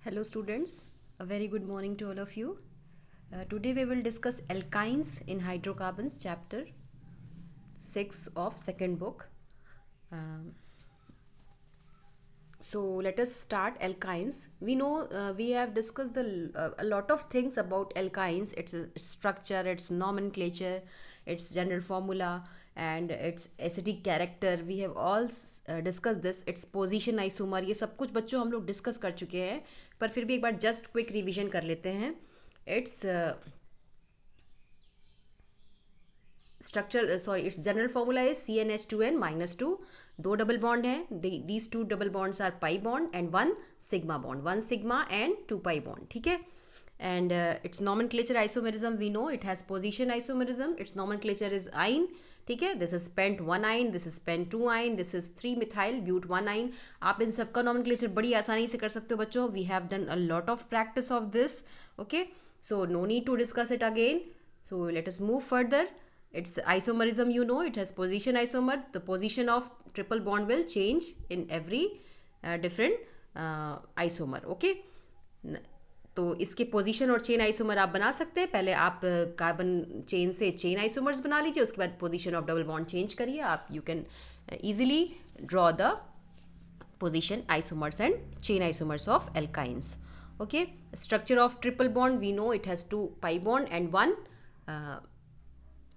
Hello students, a very good morning to all of you. Today we will discuss alkynes in hydrocarbons chapter 6 of second book. Um, so let us start alkynes. We know we have discussed a lot of things about alkynes, its structure, its nomenclature, its general formula and its acidic character. We have all discussed this, its position isomer. ये सब कुछ बच्चों हम लोग discuss कर चुके हैं, पर फिर भी एक बार जस्ट क्विक रिवीजन कर लेते हैं. Its structure sorry its general formula is CnH2n -2. दो डबल बॉन्ड हैं, these two double bonds are pi bond and one sigma bond, one sigma and two pi bond. ठीक है. And its nomenclature isomerism we know it has position isomerism. Its nomenclature is ine. ठीक है. This is pent 1-ine, this is pent 2-ine, this is 3-methyl but 1-ine. आप इन सब का nomenclature बड़ी आसानी से कर सकते हो बच्चों. We have done a lot of practice of this. Okay, so no need to discuss it again. So let us move further. Its isomerism, you know, it has position isomer. The position of triple bond will change in every different isomer. Okay. तो इसके position और chain isomer आप बना सकते हैं. पहले आप carbon chain से चेन आइसोमर्स बना लीजिए, उसके बाद position of double bond change करिए. आप you can easily draw the position isomers and chain isomers of alkynes. Okay. Structure of triple bond we know it has 2 pi bond and 1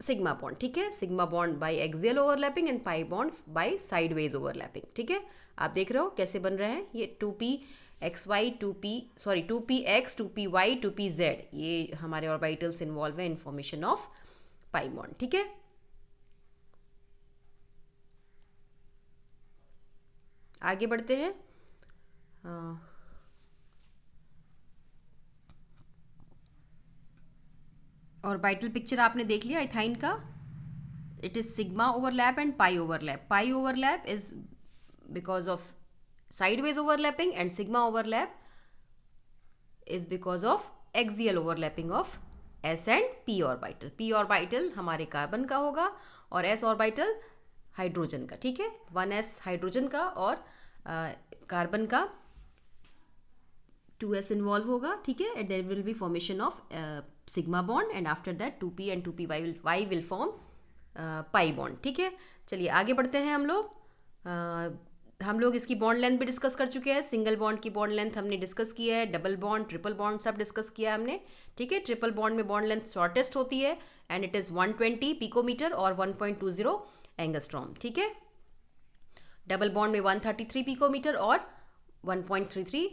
sigma bond. ठीक है. Sigma bond by axial overlapping and pi bond by sideways overlapping. ठीक है. आप देख रहे हो कैसे बन रहे हैं ये 2p(xy), 2p(x), 2py, 2pz. ये हमारे ऑर्बिटल्स इन्वॉल्व है in formation of pi bond. ठीक है. आगे बढ़ते हैं. ऑर्बिटल पिक्चर आपने देख लिया इथाइन का. It is sigma overlap and pi overlap. Pi overlap is because of sideways overlapping and sigma overlap is because of axial overlapping of s and p orbital. p orbital हमारे carbon का होगा और s orbital hydrogen का. ठीक है. 1s hydrogen का और carbon का 2s इन्वॉल्व होगा. ठीक है. And there will be formation of sigma bond and after that 2p and 2py will form pi bond. ठीक है. चलिए आगे बढ़ते हैं हम लोग इसकी बॉन्ड लेंथ भी डिस्कस कर चुके हैं. सिंगल बॉन्ड की बॉन्ड लेंथ हमने डिस्कस किया है, डबल बॉन्ड, ट्रिपल बॉन्ड सब डिस्कस किया है हमने. ठीक है. ट्रिपल बॉन्ड में बॉन्ड लेंथ शॉर्टेस्ट होती है एंड इट इज़ 120 पिकोमीटर और 1.20 एंगस्ट्रॉम. ठीक है. डबल बॉन्ड में 133 पिकोमीटर और 1.33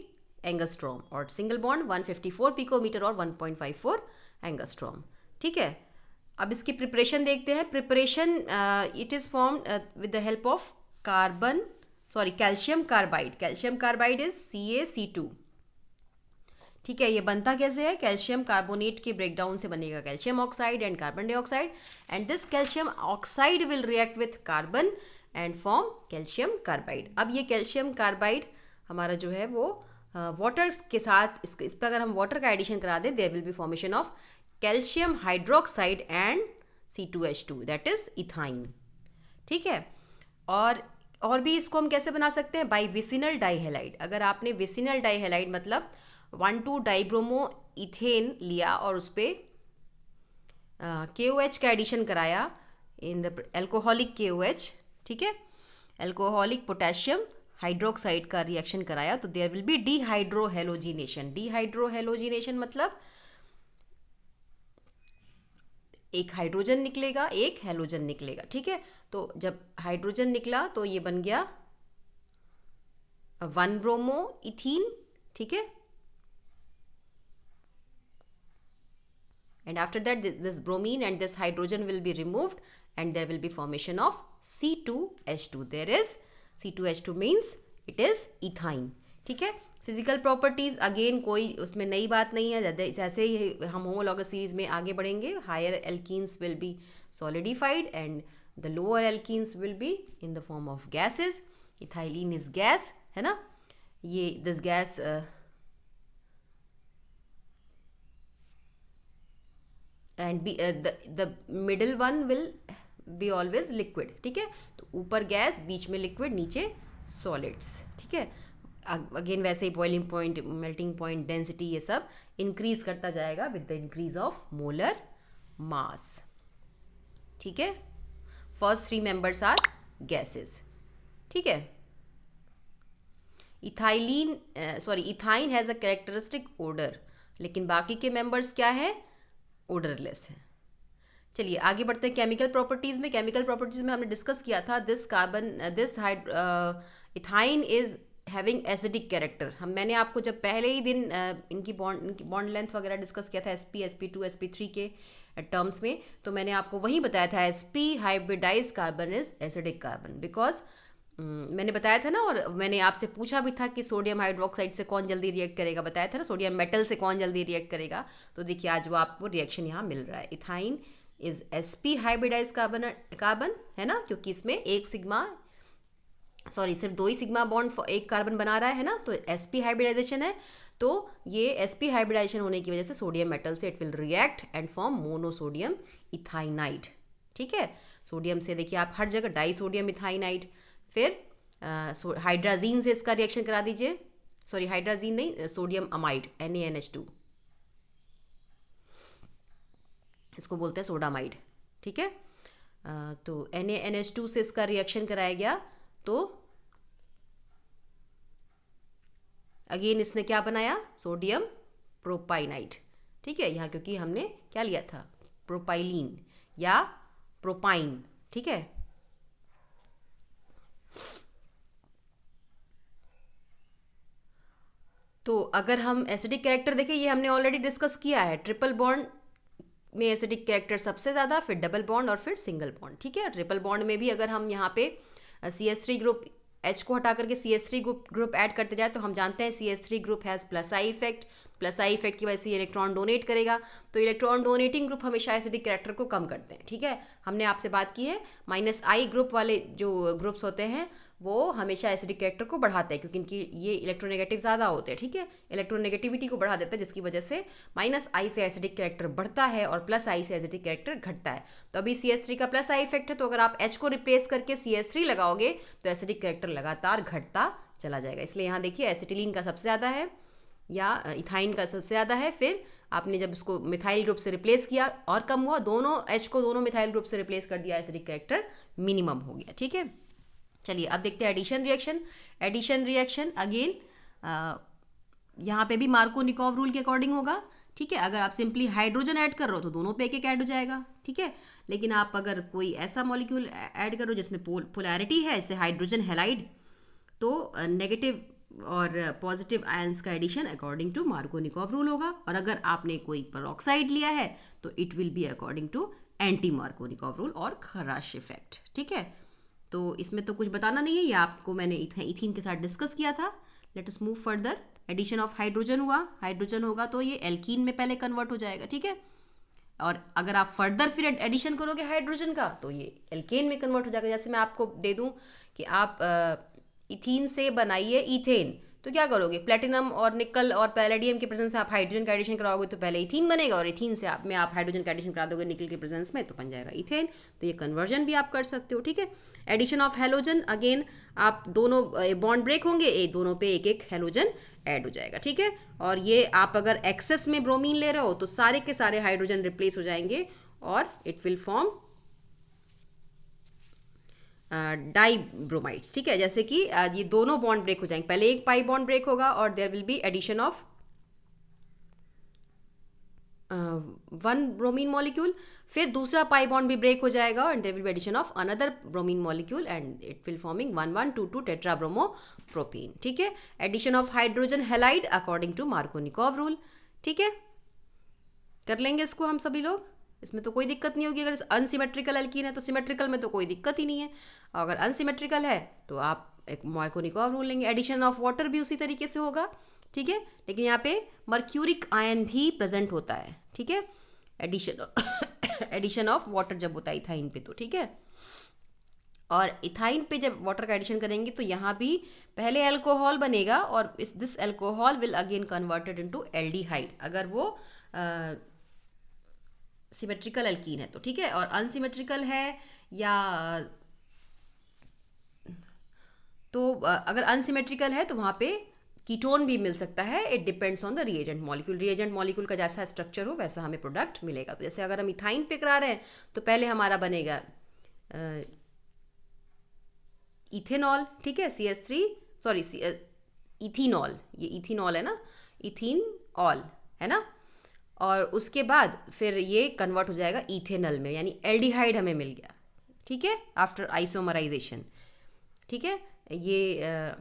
एंगस्ट्रॉम और सिंगल बॉन्ड 154 पिकोमीटर और 1.54 एंगस्ट्रॉम. ठीक है. अब इसकी प्रिपरेशन देखते हैं. Preparation it is form with the help of calcium carbide. Calcium carbide is CaC2. ठीक है. ये बनता कैसे है? कैल्शियम कार्बोनेट के ब्रेकडाउन से बनेगा calcium oxide and carbon dioxide and this calcium oxide will react with carbon and form calcium carbide. अब ये कैल्शियम कार्बाइड हमारा जो है वो वाटर के साथ इस पर अगर हम वाटर का एडिशन करा दें there will be formation of calcium hydroxide and C2H2 that is ethyne. ठीक है. और भी इसको हम कैसे बना सकते हैं? By vicinal dihalide. अगर आपने विसिनल डाइहेलाइड मतलब 1,2-डाइब्रोमो इथेन लिया और उस पर KOH का एडिशन कराया इन द एल्कोहलिक KOH. ठीक है. एल्कोहलिक पोटेशियम हाइड्रोक्साइड का रिएक्शन कराया तो there will be dehydrohalogenation. Dehydrohalogenation मतलब एक हाइड्रोजन निकलेगा, एक हेलोजन निकलेगा. ठीक है. तो जब हाइड्रोजन निकला तो ये बन गया 1-ब्रोमो इथीन. ठीक है. And after that this bromine and this hydrogen will be removed and there will be formation of C2H2. There is C2H2 means it is ethyne. ठीक है. फिजिकल प्रॉपर्टीज़ अगेन कोई उसमें नई बात नहीं है. जैसे ही हम होमोलॉगस सीरीज में आगे बढ़ेंगे higher alkenes will be solidified and the lower alkenes will be in the form of gases. Ethylene is gas है ना. ये this gas and the middle one will be always liquid. ठीक है. तो ऊपर गैस, बीच में लिक्विड, नीचे solids. ठीक है. अगेन वैसे ही boiling point, melting point, density, ये सब इंक्रीज करता जाएगा with the increase of molar mass. ठीक है, first three members are gases. ठीक है, ethyne has a characteristic odour, लेकिन बाकी के मेंबर्स क्या है, ओडरलेस है। चलिए आगे बढ़ते हैं केमिकल प्रॉपर्टीज़ में। केमिकल प्रॉपर्टीज़ में हमने डिस्कस किया था this ethyne is having acidic character. मैंने आपको जब पहले ही दिन इनकी बॉन्ड लेंथ वगैरह डिस्कस किया था sp2 sp3 के टर्म्स में, तो मैंने आपको वही बताया था sp hybridize carbon is acidic carbon, because मैंने बताया था ना, और मैंने आपसे पूछा भी था कि सोडियम हाइड्रोक्साइड से कौन जल्दी रिएक्ट करेगा, बताया था ना सोडियम मेटल से कौन जल्दी रिएक्ट करेगा। तो देखिए आज वो आपको रिएक्शन यहाँ मिल रहा है। Ethyne is sp hybridize carbon है ना, क्योंकि इसमें सिर्फ दो ही सिग्मा बॉन्ड एक कार्बन बना रहा है ना, तो sp हाइब्रिडाइजेशन है। तो ये sp हाइब्रिडाइजेशन होने की वजह से सोडियम मेटल से it will react and form monosodium ethynide. ठीक है, सोडियम से देखिए आप हर जगह डाई सोडियम इथाइनाइड। फिर हाइड्राजीन से इसका रिएक्शन करा दीजिए, सॉरी हाइड्राजीन नहीं, सोडियम अमाइड NaNH2, इसको बोलते हैं सोडामाइड। ठीक है, तो NaNH2 से इसका रिएक्शन कराया गया, तो अगेन इसने क्या बनाया, सोडियम प्रोपाइनाइड। ठीक है, यहाँ क्योंकि हमने क्या लिया था, प्रोपाइलीन या प्रोपाइन। ठीक है, तो अगर हम एसिडिक कैरेक्टर देखें, ये हमने ऑलरेडी डिस्कस किया है, ट्रिपल बॉन्ड में एसिडिक कैरेक्टर सबसे ज़्यादा, फिर डबल बॉन्ड और फिर सिंगल बॉन्ड। ठीक है, ट्रिपल बॉन्ड में भी अगर हम यहाँ पे CH3 ग्रुप H को हटा करके CH3 ग्रुप ऐड करते जाए, तो हम जानते हैं CH3 group has plus I effect. Plus I effect की वजह से इलेक्ट्रॉन डोनेट करेगा, तो इलेक्ट्रॉन डोनेटिंग ग्रुप हमेशा एसिडिक कैरेक्टर को कम करते हैं। ठीक है, हमने आपसे बात की है -I ग्रुप वाले जो ग्रुप्स होते हैं वो हमेशा एसिडिक कैरेक्टर को बढ़ाते हैं, क्योंकि इनकी ये इलेक्ट्रोनेगेटिव ज़्यादा होते हैं। ठीक है, इलेक्ट्रोनेगेटिविटी को बढ़ा देता है, जिसकी वजह से -I से एसिडिक कैरेक्टर बढ़ता है और +I से एसिडिक कैरेक्टर घटता है। तो अभी CH3 का प्लस आई इफेक्ट है, तो अगर आप H को रिप्लेस करके CH3 लगाओगे तो एसिडिक कैरेक्टर लगातार घटता चला जाएगा। इसलिए यहाँ देखिए एसिटिलीन का सबसे ज़्यादा है या इथाइन का सबसे ज़्यादा है। फिर आपने जब इसको मिथाइल ग्रुप से रिप्लेस किया और कम हुआ, दोनों H को दोनों मिथाइल ग्रुप से रिप्लेस कर दिया, एसिडिक कैरेक्टर मिनिमम हो गया। ठीक है, चलिए अब देखते हैं addition reaction. Addition reaction again यहाँ पे भी मार्कोनिकॉव रूल के अकॉर्डिंग होगा। ठीक है, अगर आप सिंपली हाइड्रोजन ऐड कर रहे हो तो दोनों पे एक एक ऐड हो जाएगा। ठीक है, लेकिन आप अगर कोई ऐसा मॉलिक्यूल ऐड करो जिसमें पोलैरिटी है, जैसे हाइड्रोजन हैलाइड, तो नेगेटिव और पॉजिटिव आयंस का addition according to Markovnikov rule होगा। और अगर आपने कोई पेरोक्साइड लिया है तो it will be according to anti Markovnikov rule और खराश इफेक्ट। ठीक है, तो इसमें तो कुछ बताना नहीं है, ये आपको मैंने इथीन के साथ डिस्कस किया था। Let us move further. Addition of hydrogen हुआ, हाइड्रोजन होगा तो ये एल्कीन में पहले कन्वर्ट हो जाएगा। ठीक है, और अगर आप फर्दर फिर एडिशन करोगे हाइड्रोजन का तो ये एल्केन में कन्वर्ट हो जाएगा। जैसे मैं आपको दे दूं कि आप इथीन से बनाइए ईथेन, तो क्या करोगे, प्लेटिनम और निकल और पैलेडियम के प्रेजेंस से आप हाइड्रोजन का एडिशन कराओगे तो पहले इथीन बनेगा, और इथीन से आप हाइड्रोजन का एडिशन करा दोगे निकल के प्रेजेंस में तो बन जाएगा इथेन। तो ये कन्वर्जन भी आप कर सकते हो। ठीक है, एडिशन ऑफ हेलोजन, अगेन आप दोनों बॉन्ड ब्रेक होंगे, दोनों पे एक एक हेलोजन ऐड हो जाएगा। ठीक है, और ये आप अगर एक्सेस में ब्रोमीन ले रहे हो तो सारे के सारे हाइड्रोजन रिप्लेस हो जाएंगे और इट विल फॉर्म डाइब्रोमाइड्स। ठीक है, जैसे कि ये दोनों बॉन्ड ब्रेक हो जाएंगे, पहले एक पाई बॉन्ड ब्रेक होगा और there will be addition of one bromine molecule, फिर दूसरा पाई बॉन्ड भी ब्रेक हो जाएगा और there will be addition of another bromine molecule and it will forming 1,1,2,2 tetrabromopropene. ठीक है, addition of hydrogen halide according to Markovnikov rule. ठीक है, कर लेंगे इसको हम सभी लोग, इसमें तो कोई दिक्कत नहीं होगी। अगर अनसिमेट्रिकल एल्कीन है तो सिमेट्रिकल में तो कोई दिक्कत ही नहीं है, अगर अनसिमेट्रिकल है तो आप एक मार्कोनिकॉव रूल लेंगे। एडिशन ऑफ वाटर भी उसी तरीके से होगा। ठीक है, लेकिन यहाँ पे मर्क्यूरिक आयन भी प्रेजेंट होता है। ठीक है, एडिशन ऑफ वाटर जब होता है इथाइन पे तो। ठीक है, और इथाइन पे जब वाटर का एडिशन करेंगे तो यहाँ भी पहले अल्कोहल बनेगा और this alcohol will again converted into aldehyde अगर वो सिमेट्रिकल एल्कीन है तो। ठीक है, और अनसिमेट्रिकल है या तो अगर अनसिमेट्रिकल है तो वहाँ पे कीटोन भी मिल सकता है, it depends on the reagent molecule. Reagent molecule का जैसा स्ट्रक्चर हो वैसा हमें प्रोडक्ट मिलेगा। तो जैसे अगर हम इथाइन पे करा रहे हैं तो पहले हमारा बनेगा इथेनॉल, ठीक है, CH3, सॉरी इथीनॉल, ये इथीनॉल है ना, इथीनॉल है ना, और उसके बाद फिर ये कन्वर्ट हो जाएगा इथेनल में, यानी एल्डिहाइड हमें मिल गया, ठीक है, आफ्टर आइसोमराइजेशन, ठीक है। ये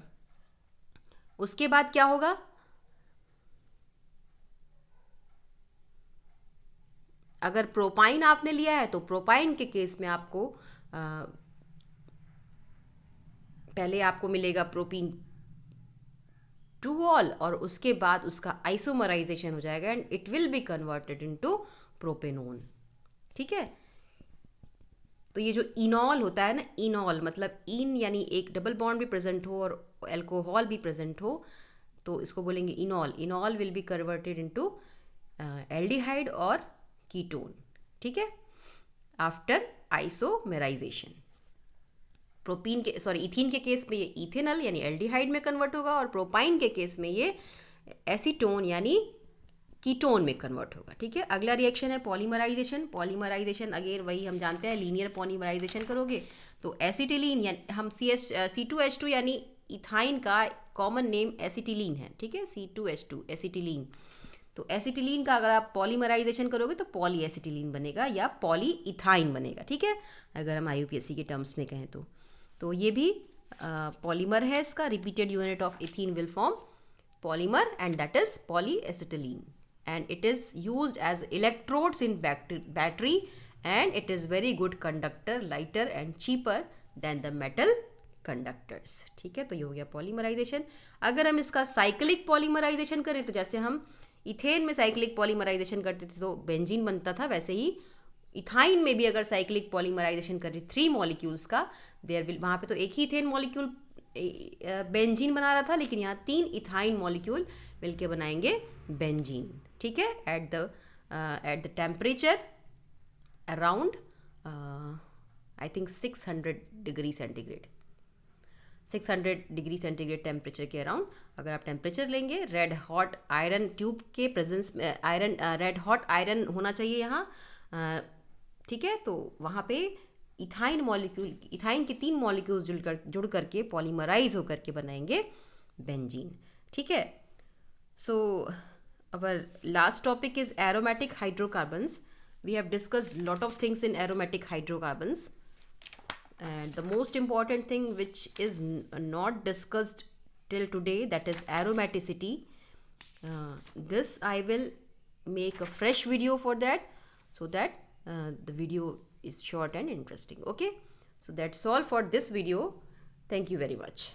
उसके बाद क्या होगा, अगर प्रोपाइन आपने लिया है तो प्रोपाइन के केस में आपको पहले आपको मिलेगा प्रोपीन 2-ऑल और उसके बाद उसका आइसोमराइजेशन हो जाएगा and it will be converted into propanone, ठीक है। तो ये जो इनॉल होता है ना, इनॉल मतलब इन यानी एक डबल बॉन्ड भी प्रेजेंट हो और अल्कोहल भी प्रेजेंट हो, तो इसको बोलेंगे इनॉल। इनॉल will be converted into aldehyde और कीटोन, ठीक है, आफ्टर आइसोमेराइजेशन। प्रोपीन के इथीन के केस में ये इथेनल यानी एल्डिहाइड में कन्वर्ट होगा और प्रोपाइन के केस में ये एसीटोन यानी कीटोन में कन्वर्ट होगा, ठीक है। अगला रिएक्शन है पॉलीमराइजेशन। पॉलीमराइजेशन अगेन वही हम जानते हैं, लीनियर पॉलीमराइजेशन करोगे तो एसिटिलीन यानी हम C2H2 यानी इथाइन का कॉमन नेम एसिटिलीन है, ठीक है, C2H2 एसिटिलीन। तो एसिटिलीन का अगर आप पॉलीमराइजेशन करोगे तो पॉली एसिटिलीन बनेगा या पॉली इथाइन बनेगा, ठीक है, अगर हम IUPAC के टर्म्स में कहें तो ये भी पॉलीमर है, इसका repeated unit of ethene will form polymer and that is polyacetylene and it is used as electrodes in battery and it is very good conductor, lighter and cheaper than the metal conductors, ठीक है। तो ये हो गया polymerisation. अगर हम इसका cyclic polymerization करें तो जैसे हम इथेन में साइक्लिक पॉलीमराइजेशन करते थे तो बेंजीन बनता था, वैसे ही इथाइन में भी अगर साइक्लिक पॉलीमराइजेशन करें 3 मॉलिक्यूल्स का, देयर विल, वहाँ पे तो एक ही इथेन मॉलिक्यूल बेंजीन बना रहा था, लेकिन यहाँ 3 इथाइन मॉलिक्यूल मिलके बनाएंगे बेंजीन, ठीक है, at the temperature around I think 600 degree centigrade, 600 degree centigrade temperature के अराउंड अगर आप टेम्परेचर लेंगे। रेड हॉट आयरन ट्यूब के प्रेजेंस में रेड हॉट आयरन होना चाहिए यहाँ, ठीक है। तो वहाँ पे इथाइन मॉलिक्यूल, इथाइन के 3 मॉलिक्यूल्स जुड़ करके पॉलीमराइज होकर के बनाएंगे बेंजीन, ठीक है। सो our last topic is aromatic hydrocarbons. We have discussed lot of things in aromatic hydrocarbons and the most important thing which is not discussed till today, that is aromaticity. This I will make a fresh video for that, so that the video is short and interesting, okay. So that's all for this video. Thank you very much.